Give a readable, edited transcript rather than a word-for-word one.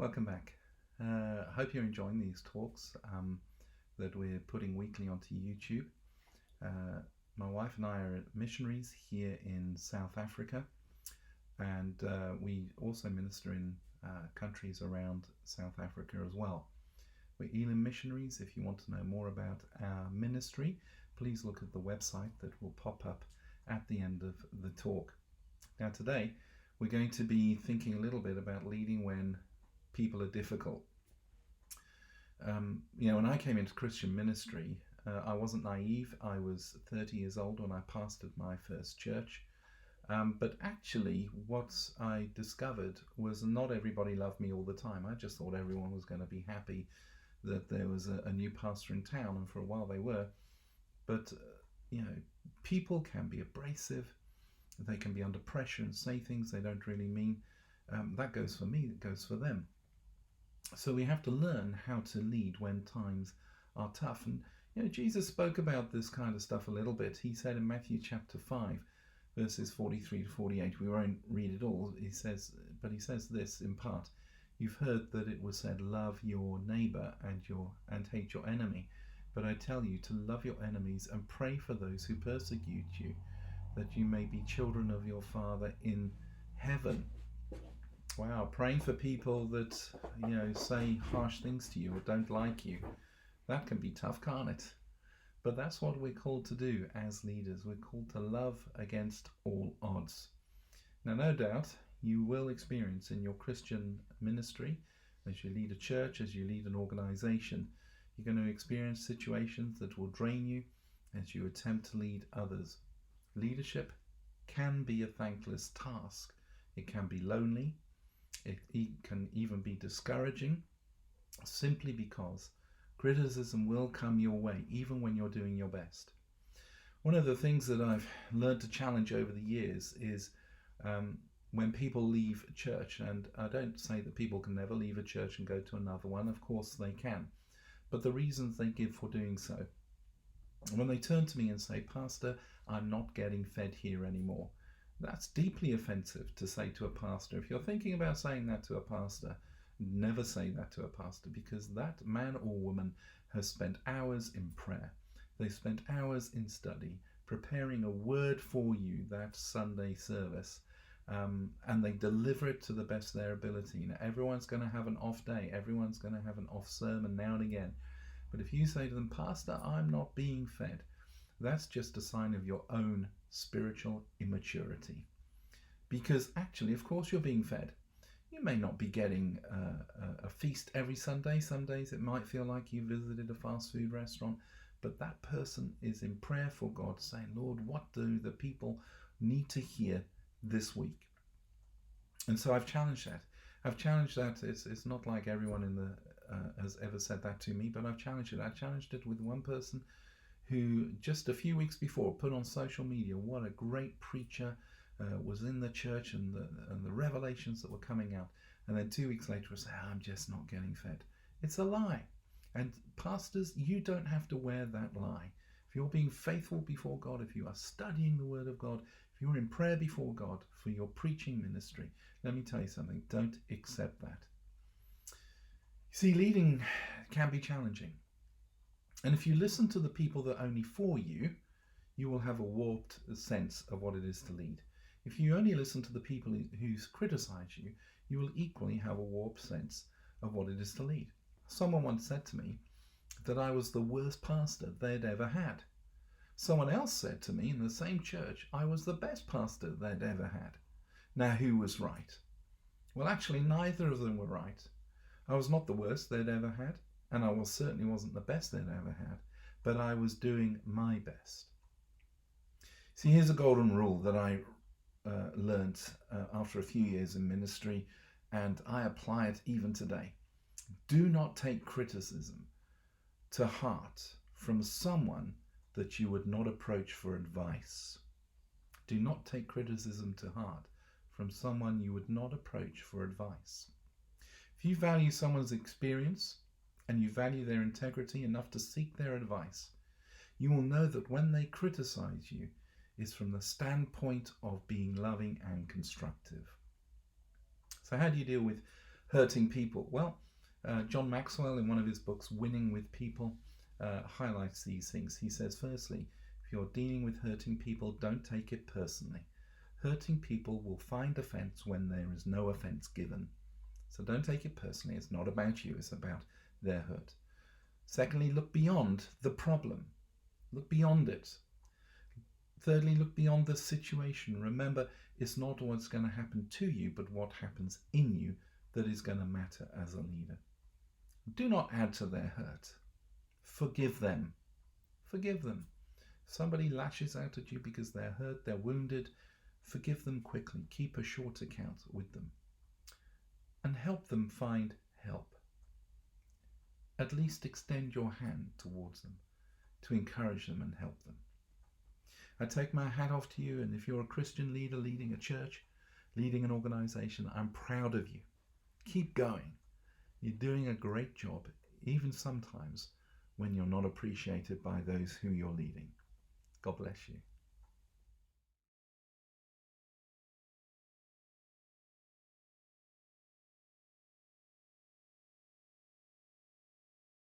Welcome back. I hope you're enjoying these talks that we're putting weekly onto YouTube. My wife and I are missionaries here in South Africa, and we also minister in countries around South Africa as well. We're Elim missionaries. If you want to know more about our ministry, please look at the website that will pop up at the end of the talk. Now today, we're going to be thinking a little bit about leading when people are difficult. When I came into Christian ministry, I wasn't naive. I was 30 years old when I pastored my first church. But actually, what I discovered was not everybody loved me all the time. I just thought everyone was going to be happy that there was a new pastor in town, and for a while they were. But, people can be abrasive. They can be under pressure and say things they don't really mean. That goes for me, it goes for them. So we have to learn how to lead when times are tough. And Jesus spoke about this kind of stuff a little bit. He said in Matthew chapter 5, verses 43 to 48, we won't read it all, he says this in part: you've heard that it was said, love your neighbor and hate your enemy. But I tell you to love your enemies and pray for those who persecute you, that you may be children of your Father in heaven. Wow, praying for people that, say harsh things to you or don't like you. That can be tough, can't it? But that's what we're called to do as leaders. We're called to love against all odds. Now, no doubt, you will experience in your Christian ministry, as you lead a church, as you lead an organization, you're going to experience situations that will drain you as you attempt to lead others. Leadership can be a thankless task. It can be lonely. It can even be discouraging, simply because criticism will come your way, even when you're doing your best. One of the things that I've learned to challenge over the years is when people leave a church, and I don't say that people can never leave a church and go to another one. Of course they can. But the reasons they give for doing so. When they turn to me and say, Pastor, I'm not getting fed here anymore. That's deeply offensive to say to a pastor. If you're thinking about saying that to a pastor, never say that to a pastor, because that man or woman has spent hours in prayer. They spent hours in study, preparing a word for you that Sunday service, and they deliver it to the best of their ability. Now, everyone's going to have an off day. Everyone's going to have an off sermon now and again. But if you say to them, Pastor, I'm not being fed, that's just a sign of your own spiritual immaturity. Because actually, of course, you're being fed. You may not be getting a feast every Sunday. Some days it might feel like you visited a fast food restaurant, but that person is in prayer for God, saying, Lord, what do the people need to hear this week? And so I've challenged that. It's not like everyone in the has ever said that to me, but I've challenged it. I challenged it with one person who just a few weeks before put on social media what a great preacher was in the church and the revelations that were coming out. And then 2 weeks later, I say, I'm just not getting fed. It's a lie. And pastors, you don't have to wear that lie. If you're being faithful before God, if you are studying the Word of God, if you're in prayer before God for your preaching ministry, let me tell you something, don't accept that. See, leading can be challenging. And if you listen to the people that are only for you, you will have a warped sense of what it is to lead. If you only listen to the people who criticize you, you will equally have a warped sense of what it is to lead. Someone once said to me that I was the worst pastor they'd ever had. Someone else said to me in the same church I was the best pastor they'd ever had. Now, who was right? Well, actually, neither of them were right. I was not the worst they'd ever had, and I certainly wasn't the best they'd ever had, but I was doing my best. See, here's a golden rule that I learned after a few years in ministry, and I apply it even today. Do not take criticism to heart from someone that you would not approach for advice. Do not take criticism to heart from someone you would not approach for advice. If you value someone's experience and you value their integrity enough to seek their advice, you will know that when they criticize you, it's from the standpoint of being loving and constructive. So how do you deal with hurting people? Well, John Maxwell, in one of his books, Winning with People, highlights these things. He says, firstly, if you're dealing with hurting people, don't take it personally. Hurting people will find offense when there is no offense given. So don't take it personally. It's not about you, it's about their hurt. Secondly, look beyond the problem. Look beyond it. Thirdly, look beyond the situation. Remember, it's not what's going to happen to you, but what happens in you that is going to matter as a leader. Do not add to their hurt. Forgive them. Forgive them. Somebody lashes out at you because they're hurt, they're wounded. Forgive them quickly. Keep a short account with them. And help them find help. At least extend your hand towards them to encourage them and help them. I take my hat off to you, and if you're a Christian leader leading a church, leading an organization, I'm proud of you. Keep going. You're doing a great job, even sometimes when you're not appreciated by those who you're leading. God bless you.